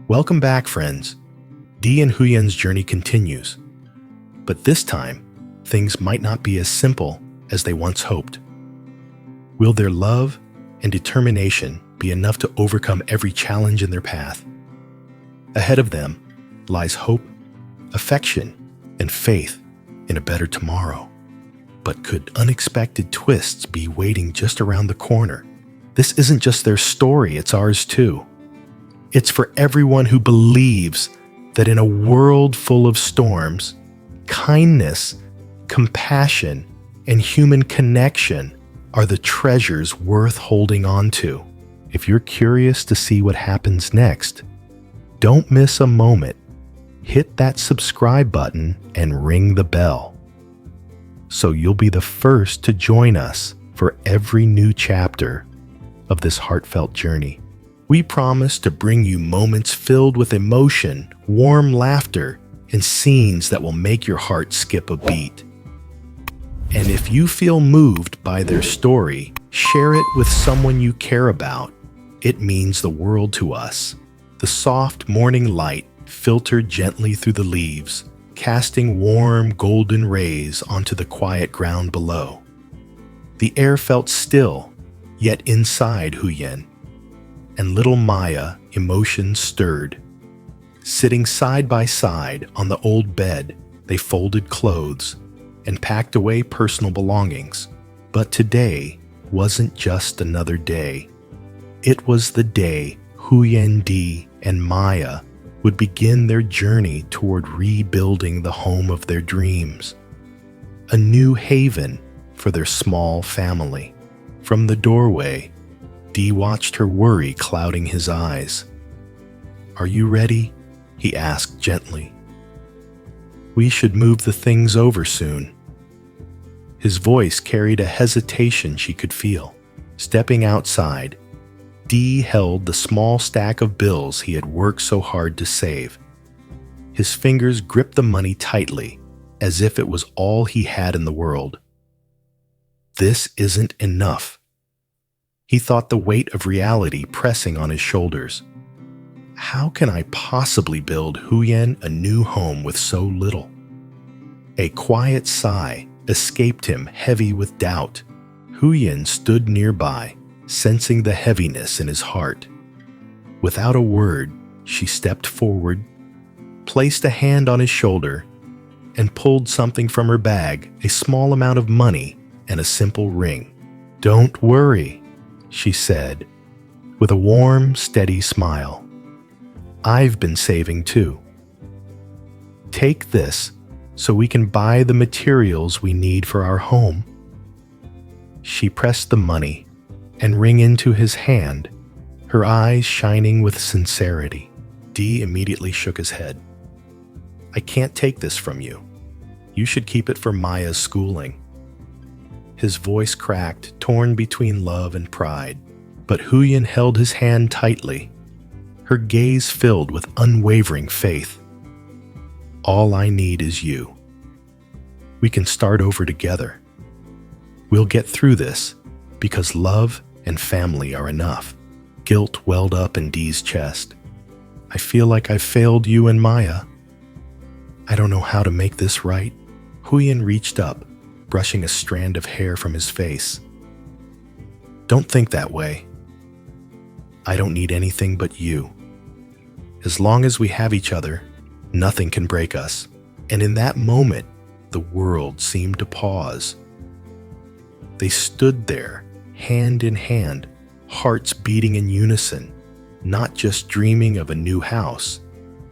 Welcome back, friends. Dee and Huyen's journey continues, but this time, things might not be as simple as they once hoped. Will their love and determination be enough to overcome every challenge in their path? Ahead of them lies hope, affection, and faith in a better tomorrow. But could unexpected twists be waiting just around the corner? This isn't just their story, it's ours too. It's for everyone who believes that in a world full of storms, kindness, compassion, and human connection are the treasures worth holding on to. If you're curious to see what happens next, don't miss a moment. Hit that subscribe button and ring the bell, so you'll be the first to join us for every new chapter of this heartfelt journey. We promise to bring you moments filled with emotion, warm laughter, and scenes that will make your heart skip a beat. And if you feel moved by their story, share it with someone you care about. It means the world to us. The soft morning light filtered gently through the leaves, casting warm golden rays onto the quiet ground below. The air felt still, yet inside Huyen and little Maya, emotions stirred. Sitting side by side on the old bed, they folded clothes and packed away personal belongings. But today wasn't just another day. It was the day Huyen, Dee, and Maya would begin their journey toward rebuilding the home of their dreams. A new haven for their small family. From the doorway, Dee watched her worry clouding his eyes. "Are you ready?" he asked gently. "We should move the things over soon." His voice carried a hesitation she could feel. Stepping outside, Dee held the small stack of bills he had worked so hard to save. His fingers gripped the money tightly, as if it was all he had in the world. This isn't enough. He thought the weight of reality pressing on his shoulders. How can I possibly build Huyen a new home with so little? A quiet sigh escaped him, heavy with doubt. Huyen stood nearby, sensing the heaviness in his heart. Without a word, she stepped forward, placed a hand on his shoulder, and pulled something from her bag, a small amount of money and a simple ring. "Don't worry," she said, with a warm, steady smile. "I've been saving too. Take this so we can buy the materials we need for our home." She pressed the money and ring into his hand, her eyes shining with sincerity. Dee immediately shook his head. "I can't take this from you. You should keep it for Maya's schooling." His voice cracked, torn between love and pride. But Huyen held his hand tightly, her gaze filled with unwavering faith. "All I need is you. We can start over together. We'll get through this because love and family are enough." Guilt welled up in Dee's chest. "I feel like I've failed you and Maya. I don't know how to make this right." Huyen reached up, brushing a strand of hair from his face. "Don't think that way. I don't need anything but you. As long as we have each other, nothing can break us." And in that moment, the world seemed to pause. They stood there, hand in hand, hearts beating in unison, not just dreaming of a new house,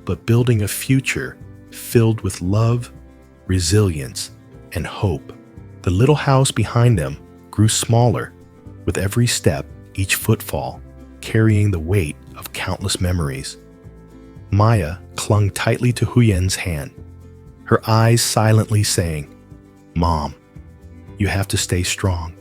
but building a future filled with love, resilience, and hope. The little house behind them grew smaller, with every step, each footfall, carrying the weight of countless memories. Maya clung tightly to Huyen's hand, her eyes silently saying, "Mom, you have to stay strong."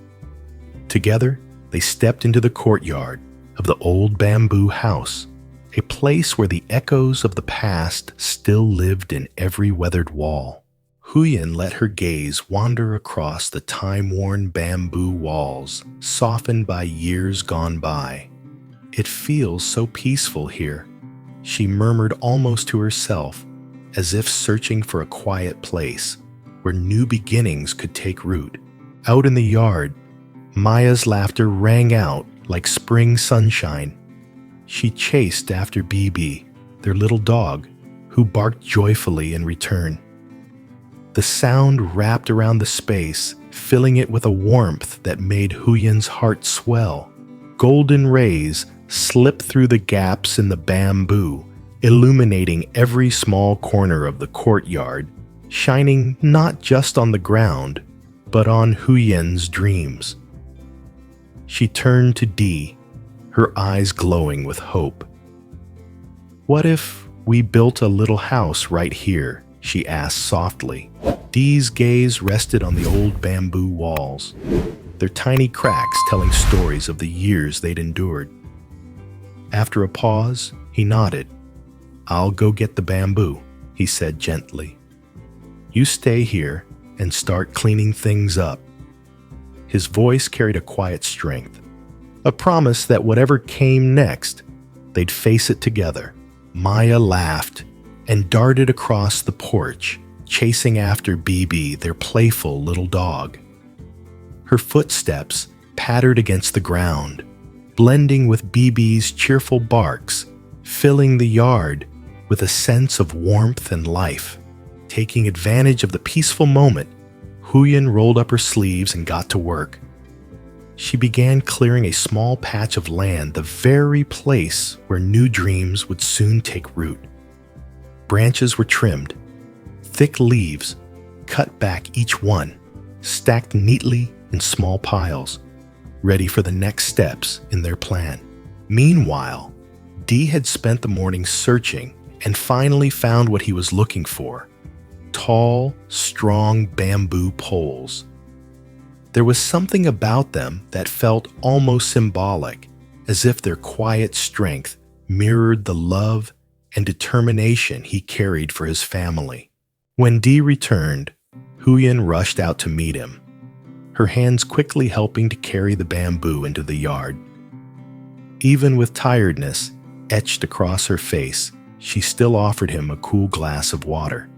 Together, they stepped into the courtyard of the old bamboo house, a place where the echoes of the past still lived in every weathered wall. Huyen let her gaze wander across the time-worn bamboo walls, softened by years gone by. "It feels so peaceful here," She murmured almost to herself, as if searching for a quiet place where new beginnings could take root. Out in the yard, Maya's laughter rang out like spring sunshine. She chased after BB, their little dog, who barked joyfully in return. The sound wrapped around the space, filling it with a warmth that made Huyen's heart swell. Golden rays slipped through the gaps in the bamboo, illuminating every small corner of the courtyard, shining not just on the ground, but on Huyen's dreams. She turned to Dee, her eyes glowing with hope. "What if we built a little house right here?" she asked softly. Dee's gaze rested on the old bamboo walls, their tiny cracks telling stories of the years they'd endured. After a pause, he nodded. "I'll go get the bamboo," he said gently. "You stay here and start cleaning things up." His voice carried a quiet strength, a promise that whatever came next, they'd face it together. Maya laughed and darted across the porch, chasing after BB, their playful little dog. Her footsteps pattered against the ground, blending with BB's cheerful barks, filling the yard with a sense of warmth and life. Taking advantage of the peaceful moment, Huyen rolled up her sleeves and got to work. She began clearing a small patch of land, the very place where new dreams would soon take root. Branches were trimmed, thick leaves cut back each one, stacked neatly in small piles, ready for the next steps in their plan. Meanwhile, Dee had spent the morning searching and finally found what he was looking for: tall, strong bamboo poles. There was something about them that felt almost symbolic, as if their quiet strength mirrored the love and determination he carried for his family. When Dee returned, Huyen rushed out to meet him, her hands quickly helping to carry the bamboo into the yard. Even with tiredness etched across her face, she still offered him a cool glass of water.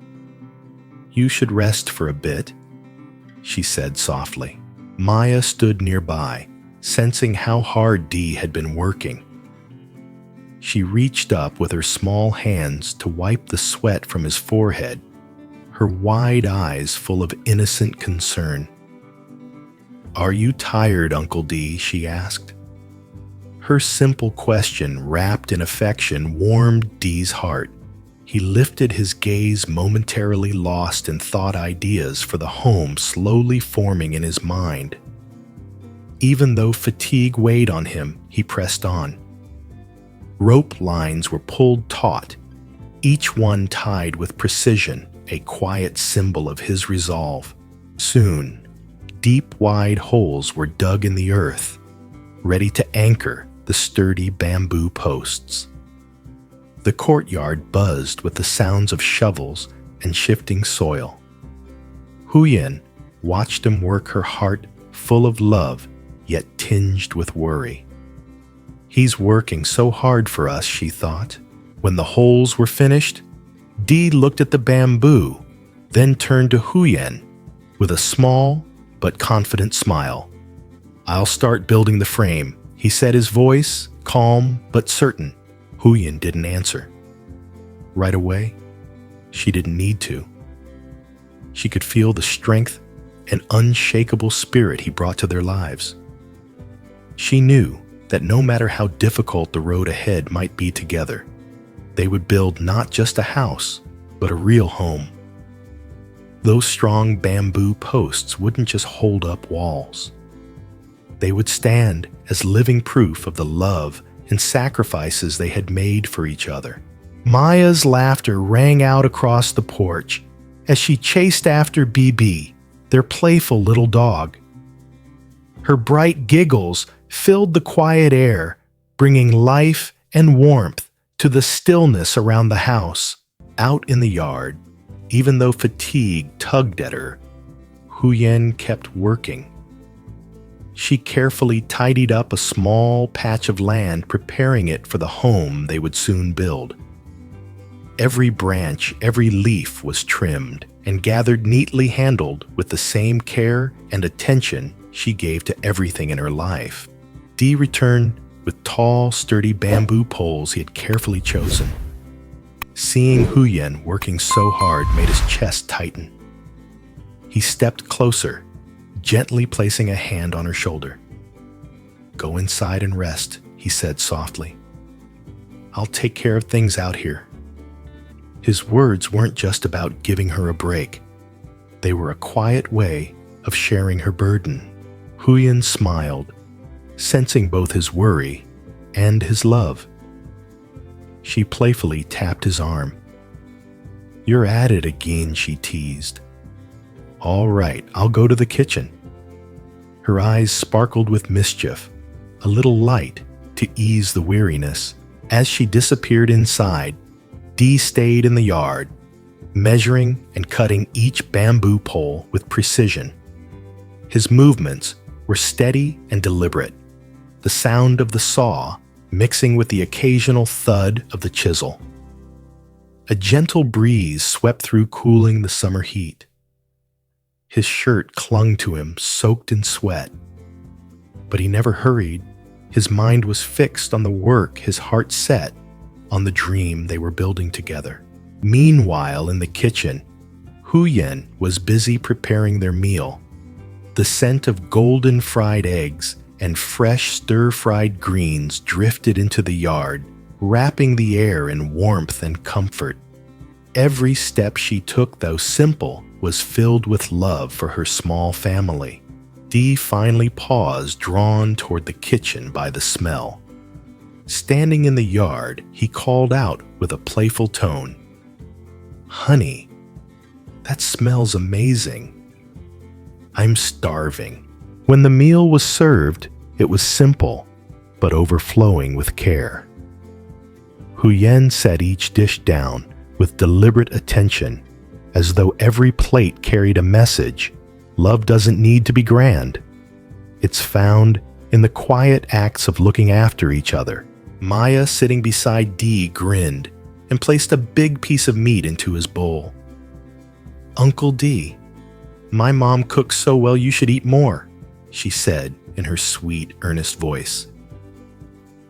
"You should rest for a bit," she said softly. Maya stood nearby, sensing how hard Dee had been working. She reached up with her small hands to wipe the sweat from his forehead, her wide eyes full of innocent concern. "Are you tired, Uncle Dee?" she asked. Her simple question, wrapped in affection, warmed Dee's heart. He lifted his gaze, momentarily lost in thought ideas for the home slowly forming in his mind. Even though fatigue weighed on him, he pressed on. Rope lines were pulled taut, each one tied with precision, a quiet symbol of his resolve. Soon, deep, wide holes were dug in the earth, ready to anchor the sturdy bamboo posts. The courtyard buzzed with the sounds of shovels and shifting soil. Huyen watched him work, her heart full of love, yet tinged with worry. "He's working so hard for us," she thought. When the holes were finished, Dee looked at the bamboo, then turned to Huyen with a small but confident smile. "I'll start building the frame," he said, his voice calm but certain. Huyen didn't answer. Right away, she didn't need to. She could feel the strength and unshakable spirit he brought to their lives. She knew that no matter how difficult the road ahead might be together, they would build not just a house, but a real home. Those strong bamboo posts wouldn't just hold up walls. They would stand as living proof of the love and sacrifices they had made for each other. Maya's laughter rang out across the porch as she chased after BB, their playful little dog. Her bright giggles filled the quiet air, bringing life and warmth to the stillness around the house. Out in the yard, even though fatigue tugged at her, Huyen kept working. She carefully tidied up a small patch of land, preparing it for the home they would soon build. Every branch, every leaf was trimmed and gathered neatly handled with the same care and attention she gave to everything in her life. Dee returned with tall, sturdy bamboo poles he had carefully chosen. Seeing Huyen working so hard made his chest tighten. He stepped closer, gently placing a hand on her shoulder. "Go inside and rest," he said softly. "I'll take care of things out here." His words weren't just about giving her a break. They were a quiet way of sharing her burden. Huyen smiled, sensing both his worry and his love. She playfully tapped his arm. "You're at it again," she teased. "All right, I'll go to the kitchen." Her eyes sparkled with mischief, a little light to ease the weariness. As she disappeared inside, Dee stayed in the yard, measuring and cutting each bamboo pole with precision. His movements were steady and deliberate, the sound of the saw mixing with the occasional thud of the chisel. A gentle breeze swept through, cooling the summer heat. His shirt clung to him, soaked in sweat. But he never hurried. His mind was fixed on the work, his heart set on the dream they were building together. Meanwhile, in the kitchen, Huyen was busy preparing their meal. The scent of golden fried eggs and fresh stir-fried greens drifted into the yard, wrapping the air in warmth and comfort. Every step she took, though simple, was filled with love for her small family. Dee finally paused, drawn toward the kitchen by the smell. Standing in the yard, he called out with a playful tone, "Honey, that smells amazing. I'm starving." When the meal was served, it was simple, but overflowing with care. Huyen set each dish down with deliberate attention, as though every plate carried a message. Love doesn't need to be grand. It's found in the quiet acts of looking after each other. Maya, sitting beside Dee, grinned and placed a big piece of meat into his bowl. "Uncle Dee, my mom cooks so well you should eat more," she said in her sweet, earnest voice.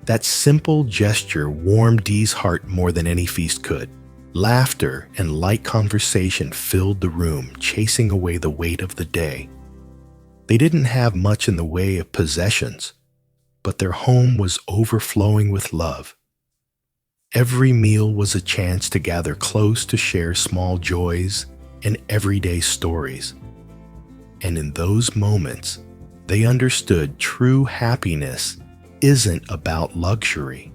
That simple gesture warmed Dee's heart more than any feast could. Laughter and light conversation filled the room, chasing away the weight of the day. They didn't have much in the way of possessions, but their home was overflowing with love. Every meal was a chance to gather close to share small joys and everyday stories. And in those moments, they understood true happiness isn't about luxury,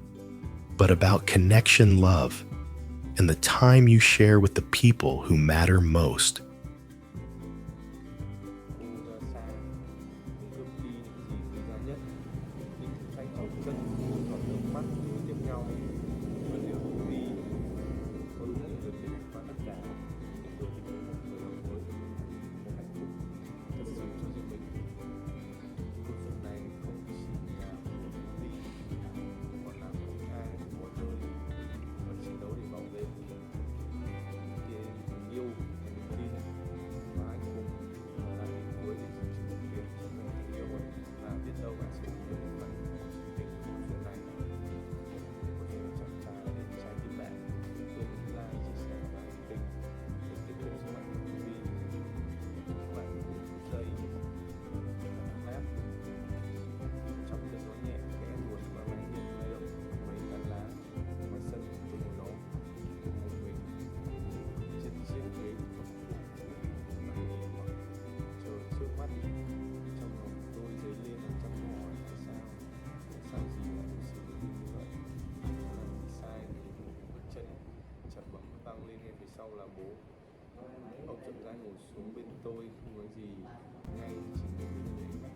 but about connection, love, and the time you share with the people who matter most. Sau là bố. Ông chậm rãi ngồi xuống bên tôi, không nói gì, ngay chỉ nhìn mình